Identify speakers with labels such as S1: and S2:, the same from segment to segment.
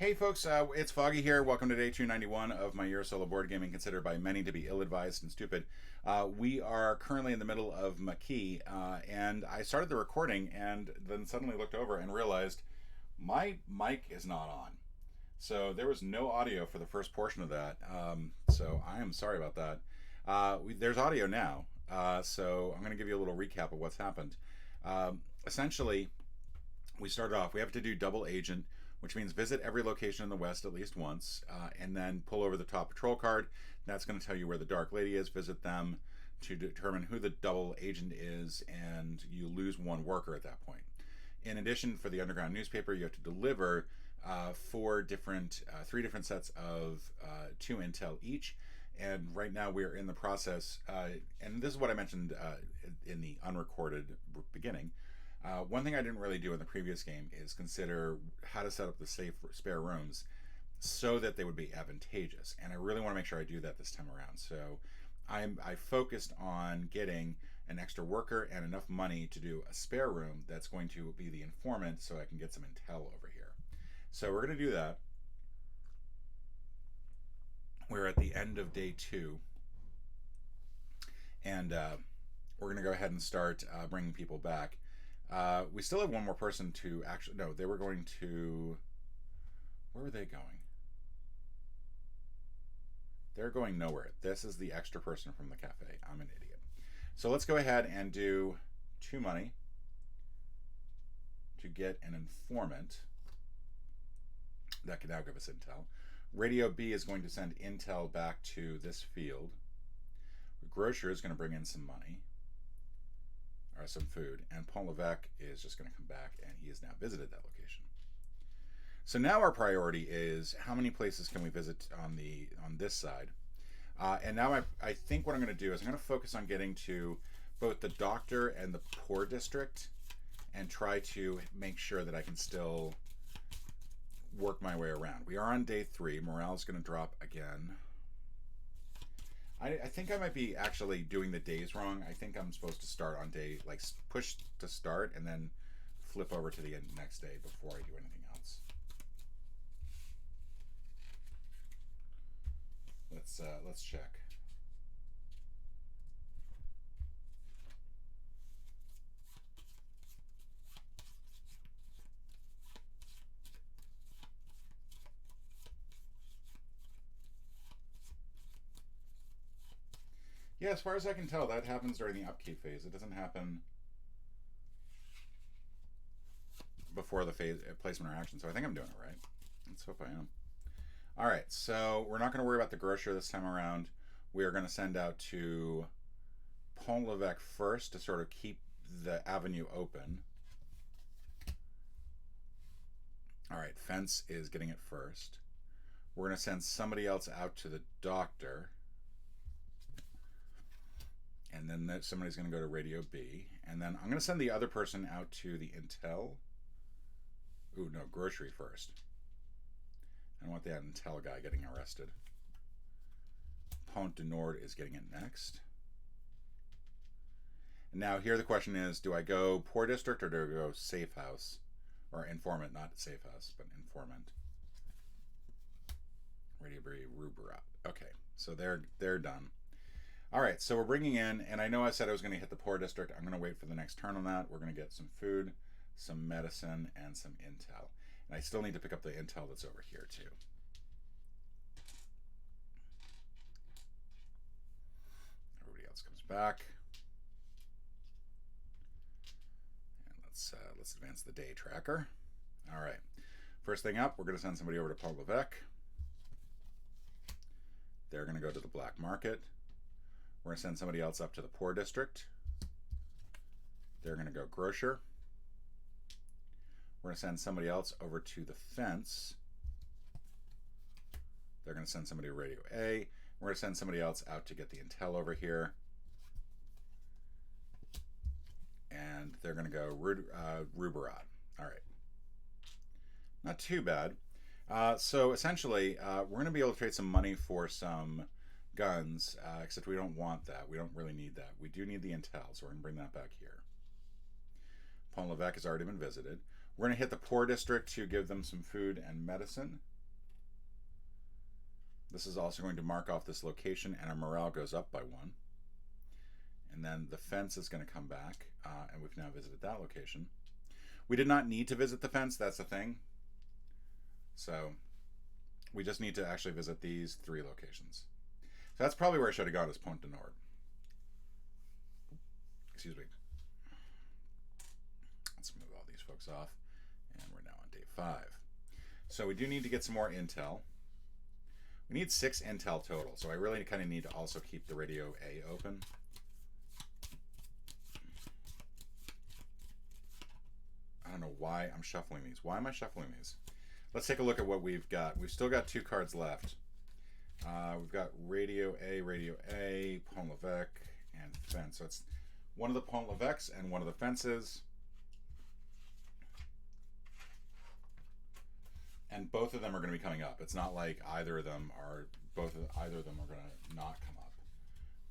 S1: Hey folks, it's Foggy here. Welcome to day 291 of my year solo board gaming, considered by many to be ill-advised and stupid. We are currently in the middle of Maquis, and I started the recording and then suddenly looked over and realized my mic is not on. So there was no audio for the first portion of that. So I am sorry about that. There's audio now, so I'm going to give you a little recap of what's happened. Essentially, we started off, we have to do double agent, which means visit every location in the West at least once, and then pull over the top patrol card. That's going to tell you where the Dark Lady is. Visit them to determine who the double agent is, and you lose one worker at that point. In addition, for the underground newspaper, you have to deliver three different sets of 2 intel each. And right now we're in the process, and this is what I mentioned in the unrecorded beginning. One thing I didn't really do in the previous game is consider how to set up the spare rooms so that they would be advantageous, and I really want to make sure I do that this time around. So I focused on getting an extra worker and enough money to do a spare room that's going to be the informant, so I can get some intel over here. So we're going to do that. We're at the end of day 2, and we're going to go ahead and start bringing people back. We still have one more person to actually. No, they were going to. Where were they going? They're going nowhere. This is the extra person from the cafe. I'm an idiot. So let's go ahead and do 2 money to get an informant that can now give us intel. Radio B is going to send intel back to this field. Grocer is going to bring in some money. Or some food, and Paul Levesque is just going to come back, and he has now visited that location. So now our priority is how many places can we visit on this side, and now I think what I'm going to do is I'm going to focus on getting to both the doctor and the poor district, and try to make sure that I can still work my way around. We are on day 3. Morale is going to drop again. I think I might be actually doing the days wrong. I think I'm supposed to start on day, like push to start and then flip over to the next day before I do anything else. Let's check. Yeah, as far as I can tell, that happens during the upkeep phase. It doesn't happen before the phase placement or action. So I think I'm doing it right. Let's hope I am. All right, so we're not going to worry about the grocer this time around. We are going to send out to Pont Levesque first to sort of keep the avenue open. All right, Fence is getting it first. We're going to send somebody else out to the doctor. And then somebody's going to go to Radio B. And then I'm going to send the other person out to the intel. Ooh, no, grocery first. I don't want that intel guy getting arrested. Pont du Nord is getting it next. And now here the question is, do I go poor district or do I go safe house? Or informant, not safe house, but informant. Radio B, Ruberat. Okay, so they're done. All right, so we're bringing in, and I know I said I was going to hit the poor district. I'm going to wait for the next turn on that. We're going to get some food, some medicine, and some intel. And I still need to pick up the intel that's over here, too. Everybody else comes back. And let's advance the day tracker. All right, first thing up, we're going to send somebody over to Pont Levesque. They're going to go to the black market. We're going to send somebody else up to the poor district. They're going to go grocer. We're going to send somebody else over to the fence. They're going to send somebody to Radio A. We're going to send somebody else out to get the intel over here. And they're going to go Ruberat. All right. Not too bad. So essentially, we're going to be able to trade some money for some guns, except we don't want that. We don't really need that. We do need the intel, so we're going to bring that back here. Pont Levesque has already been visited. We're going to hit the poor district to give them some food and medicine. This is also going to mark off this location, and our morale goes up by 1. And then the fence is going to come back, and we've now visited that location. We did not need to visit the fence, that's the thing. So we just need to actually visit these 3 locations. So that's probably where I should have gone, is Pont de Nord. Excuse me. Let's move all these folks off. And we're now on day 5. So we do need to get some more intel. We need 6 intel total, so I really kind of need to also keep the radio A open. I don't know why I'm shuffling these. Why am I shuffling these? Let's take a look at what we've got. We've still got 2 cards left. We've got Radio A, Pont l'Evêque, and Fence. So it's one of the Pont l'Evêques and one of the fences. And both of them are going to be coming up. It's not like either of them are going to not come up.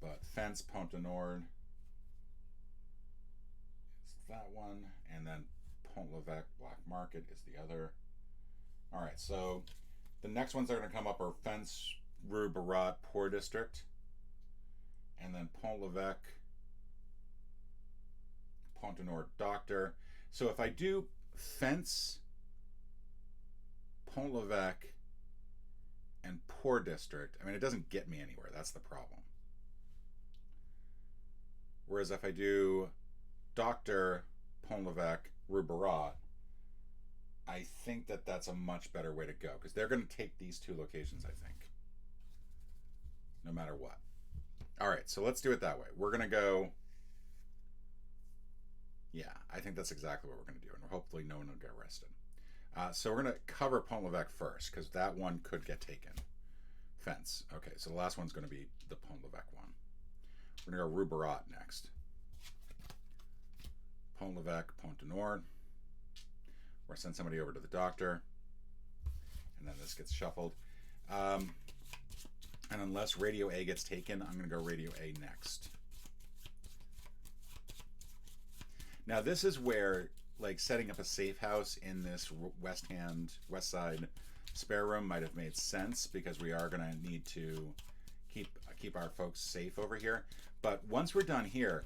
S1: But Fence, Pont de Nord is that one, and then Pont l'Evêque, Black Market is the other. All right, so the next ones that are going to come up are Fence, Rue Barat, Poor District, and then Pont l'Evêque, Pont de Nord, Doctor. So if I do Fence, Pont l'Evêque, and Poor District, I mean, it doesn't get me anywhere. That's the problem. Whereas if I do Doctor, Pont l'Evêque, Rue Barat, I think that that's a much better way to go, because they're going to take these 2 locations, I think, no matter what. All right, so let's do it that way. We're going to go, yeah, I think that's exactly what we're going to do, and hopefully no one will get arrested. So we're going to cover Pont l'Evêque first, because that one could get taken. Fence. Okay, so the last one's going to be the Pont l'Evêque one. We're going to go Rue Barat next. Pont l'Evêque, Pont de Nord. We're going to send somebody over to the doctor. And then this gets shuffled. And unless Radio A gets taken, I'm going to go Radio A next. Now this is where, like, setting up a safe house in this west side spare room might have made sense, because we are going to need to keep our folks safe over here. But once we're done here,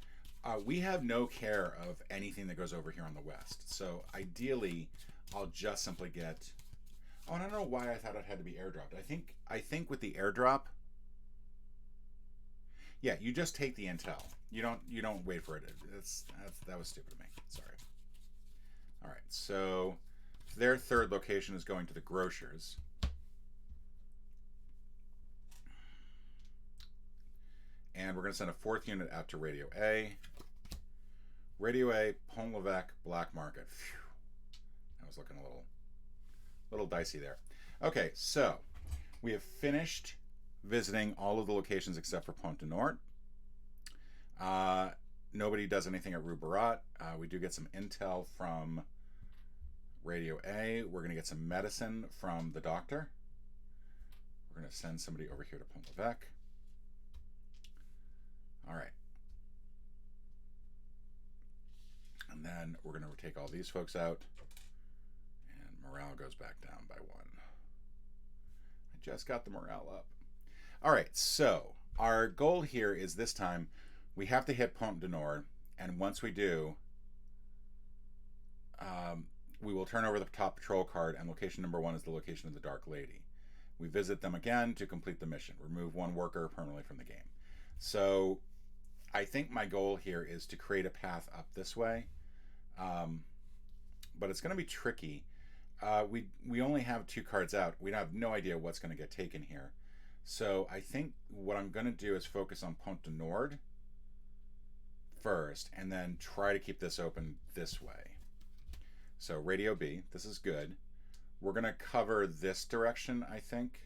S1: we have no care of anything that goes over here on the west. So ideally, I'll just simply get. Oh, and I don't know why I thought it had to be airdropped. I think with the airdrop, yeah, you just take the intel. You don't wait for it. That was stupid of me. Sorry. All right, so their 3rd location is going to the grocers. And we're going to send a 4th unit out to Radio A. Radio A, Pont l'Evêque, Black Market. Phew. I was looking a little dicey there. Okay, so we have finished visiting all of the locations except for Pont de Nord. Nobody does anything at Rue Barat. We do get some intel from Radio A. We're going to get some medicine from the doctor. We're going to send somebody over here to Pont l'Evêque. All right. And then we're going to take all these folks out. And morale goes back down by 1. I just got the morale up. All right, so our goal here is this time we have to hit Pont de Nord. And once we do, we will turn over the top patrol card, and location number 1 is the location of the Dark Lady. We visit them again to complete the mission. Remove 1 worker permanently from the game. So I think my goal here is to create a path up this way. But it's going to be tricky. We only have 2 cards out. We have no idea what's going to get taken here. So I think what I'm going to do is focus on Pont de Nord first, and then try to keep this open this way. So Radio B, this is good. We're going to cover this direction, I think.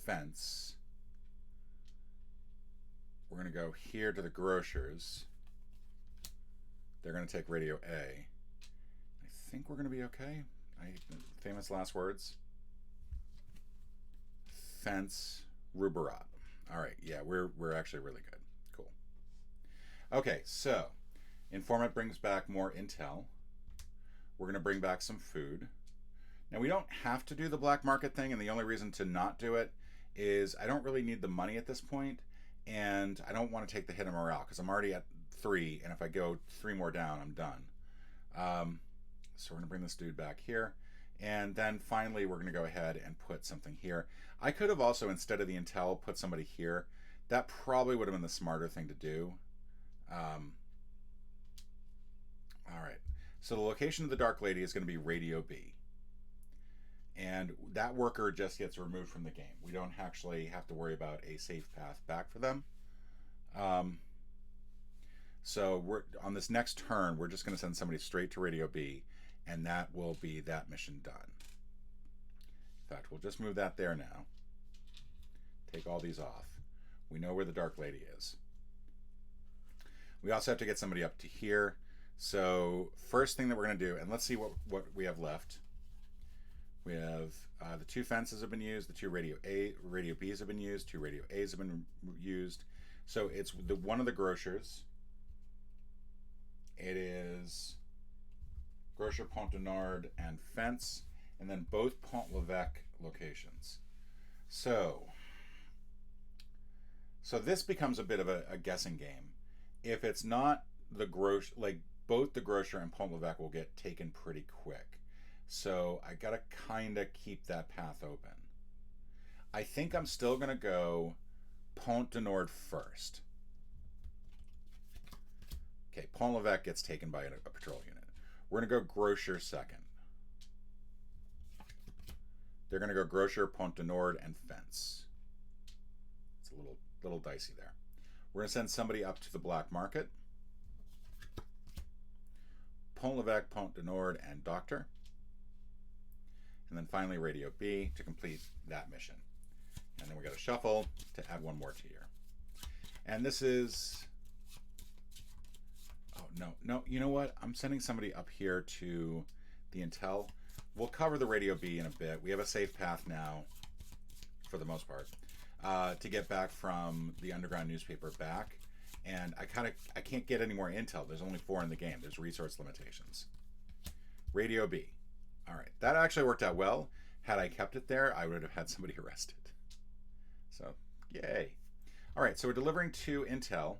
S1: Fence. We're going to go here to the grocers. They're going to take Radio A. I think we're going to be okay. Famous last words. Fence, Rue Barat. All right, yeah, we're actually really good. Cool. Okay, so informant brings back more intel. We're going to bring back some food. Now, we don't have to do the black market thing, and the only reason to not do it is I don't really need the money at this point, and I don't want to take the hit of morale because I'm already at 3, and if I go 3 more down, I'm done. So we're going to bring this dude back here. And then finally, we're going to go ahead and put something here. I could have also, instead of the intel, put somebody here. That probably would have been the smarter thing to do. All right. So the location of the Dark Lady is going to be Radio B. And that worker just gets removed from the game. We don't actually have to worry about a safe path back for them. So we're on this next turn, we're just going to send somebody straight to Radio B, and that will be that mission done. In fact, we'll just move that there now. Take all these off. We know where the Dark Lady is. We also have to get somebody up to here. So first thing that we're going to do, and let's see what we have left. We have the 2 fences have been used, the 2 Radio Bs have been used, 2 Radio As have been used. So it's one of the grocers. It is Grocer, Pont du Nord, and Fence, and then both Pont l'Evêque locations. So this becomes a bit of a guessing game. If it's not the grocer, like both the Grocer and Pont l'Evêque will get taken pretty quick. So I gotta kind of keep that path open. I think I'm still gonna go Pont du Nord first. Okay, Pont l'Evêque gets taken by a patrol unit. We're gonna go Grocer second. They're gonna go Grocer, Pont du Nord, and Fence. It's a little dicey there. We're gonna send somebody up to the black market. Pont l'Evêque, Pont du Nord, and Doctor. And then finally Radio B to complete that mission. And then we got to shuffle to add one more tier. And this is... Oh, no, you know what? I'm sending somebody up here to the intel. We'll cover the Radio B in a bit. We have a safe path now, for the most part, to get back from the underground newspaper back. And I can't get any more intel. There's only 4 in the game. There's resource limitations. Radio B. All right, that actually worked out well. Had I kept it there, I would have had somebody arrested. So, yay. All right, so we're delivering 2 intel.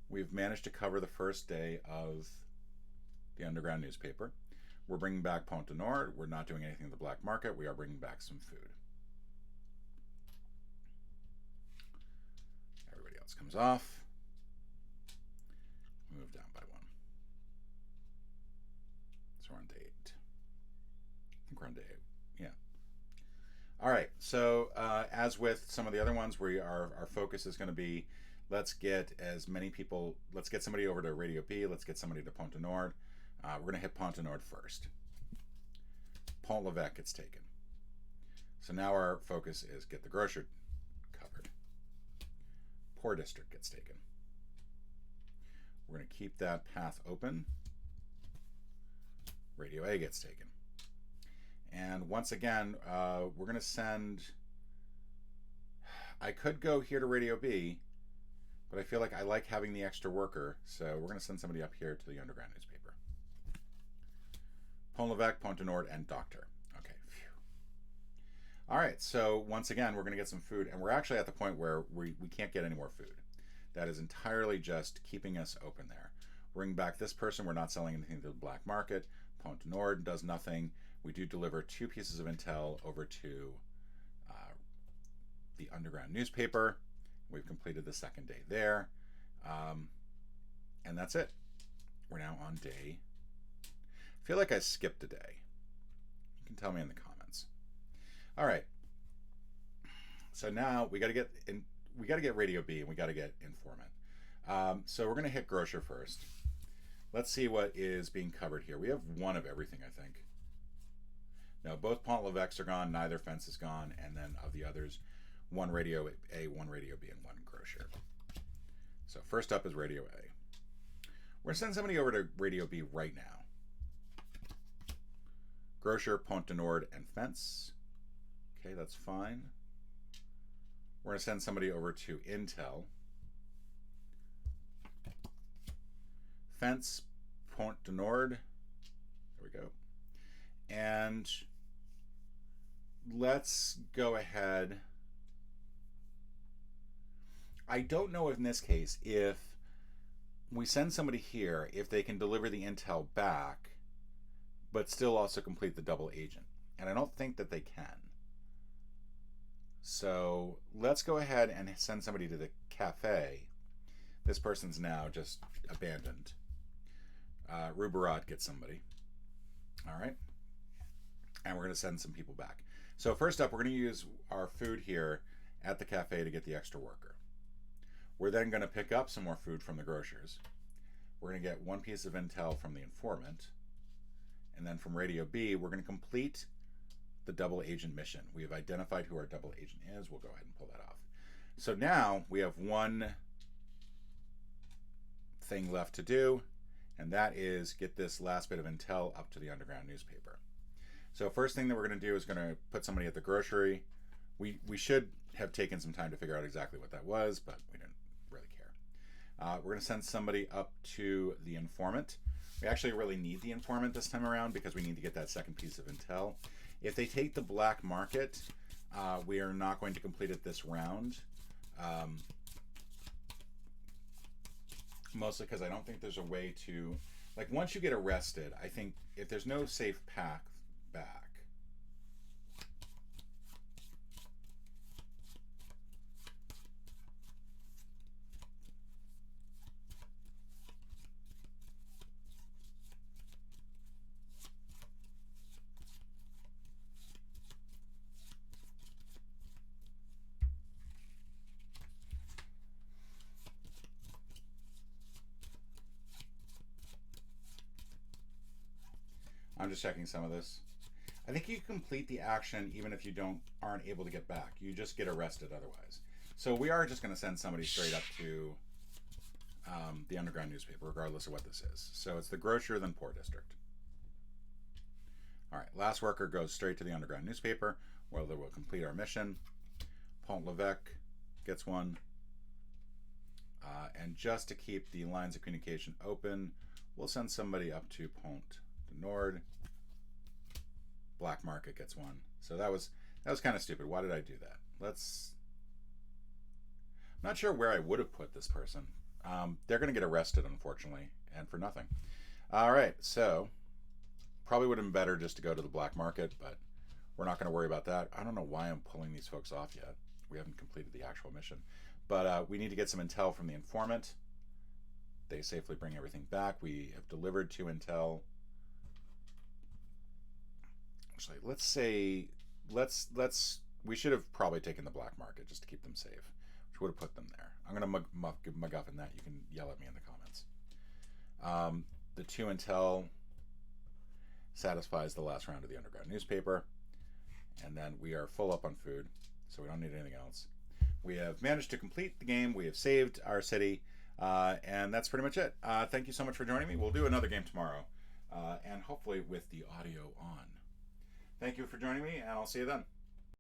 S1: We've managed to cover the first day of the underground newspaper. We're bringing back Pont du Nord. We're not doing anything at the black market. We are bringing back some food. Everybody else comes off. Move down by 1. So we're on day 8. I think we're on day 8. Yeah. All right. So as with some of the other ones, our focus is going to be, let's get as many people. Let's get somebody over to Radio B. Let's get somebody to Pont du Nord. We're going to hit Pont du Nord first. Pont l'Evêque gets taken. So now our focus is get the grocer covered. Poor District gets taken. We're going to keep that path open. Radio A gets taken. And once again, we're going to send... I could go here to Radio B, but I feel like I like having the extra worker, so we're going to send somebody up here to the underground newspaper. Pont l'Evêque, Pont du Nord, and Doctor. Okay, phew. All right, so once again, we're going to get some food, and we're actually at the point where we can't get any more food. That is entirely just keeping us open there. Bring back this person. We're not selling anything to the black market. Pont du Nord does nothing. We do deliver 2 pieces of intel over to the underground newspaper. We've completed the second day there. And that's it. We're now on day... I feel like I skipped a day. You can tell me in the comments. All right. So now we got to get Radio B, and we got to get Informant. So we're going to hit Grocer first. Let's see what is being covered here. We have 1 of everything, I think. No, both Pont l'Evêques are gone. Neither Fence is gone. And then of the others, 1 Radio A, 1 Radio B, and 1 Grocer. So first up is Radio A. We're going to send somebody over to Radio B right now. Grocer, Pont du Nord, and Fence. Okay, that's fine. We're going to send somebody over to Intel. Fence, Pont du Nord. There we we go. And let's go ahead. I don't know in this case if we send somebody here, if they can deliver the intel back, but still also complete the double agent. And I don't think that they can. So let's go ahead and send somebody to the cafe. This person's now just abandoned. Rubarat gets somebody. All right. And we're going to send some people back. So first up, we're going to use our food here at the cafe to get the extra worker. We're then going to pick up some more food from the grocers. We're going to get one piece of intel from the informant. And then from Radio B, we're going to complete the double agent mission. We have identified who our double agent is. We'll go ahead and pull that off. So now we have one thing left to do, and that is get this last bit of intel up to the underground newspaper. So first thing that we're going to do is going to put somebody at the grocery. We should have taken some time to figure out exactly what that was, but we didn't really care. We're going to send somebody up to the informant. We actually really need the informant this time around because we need to get that second piece of intel. If they take the black market, we are not going to complete it this round. Mostly because I don't think there's a way to, like, once you get arrested, I think if there's no safe path back, I'm just checking some of this. I think you complete the action even if you aren't able to get back. You just get arrested otherwise. So we are just going to send somebody straight up to the underground newspaper, regardless of what this is. So it's the grocer, then Poor District. All right, last worker goes straight to the underground newspaper, where they will complete our mission. Pont l'Evêque gets one. And just to keep the lines of communication open, we'll send somebody up to Pont de Nord. Black Market gets one. So that was kind of stupid. Why did I do that? I'm not sure where I would have put this person. They're going to get arrested, unfortunately, and for nothing. All right, so probably would have been better just to go to the Black Market, but we're not going to worry about that. I don't know why I'm pulling these folks off yet. We haven't completed the actual mission. But we need to get some intel from the informant. They safely bring everything back. We have delivered 2 intel. Actually, we should have probably taken the Black Market just to keep them safe, which would have put them there. I'm going to MacGuffin that. You can yell at me in the comments. The 2 intel satisfies the last round of the underground newspaper, and then we are full up on food, so we don't need anything else. We have managed to complete the game. We have saved our city, and that's pretty much it. Thank you so much for joining me. We'll do another game tomorrow, and hopefully with the audio on. Thank you for joining me, and I'll see you then.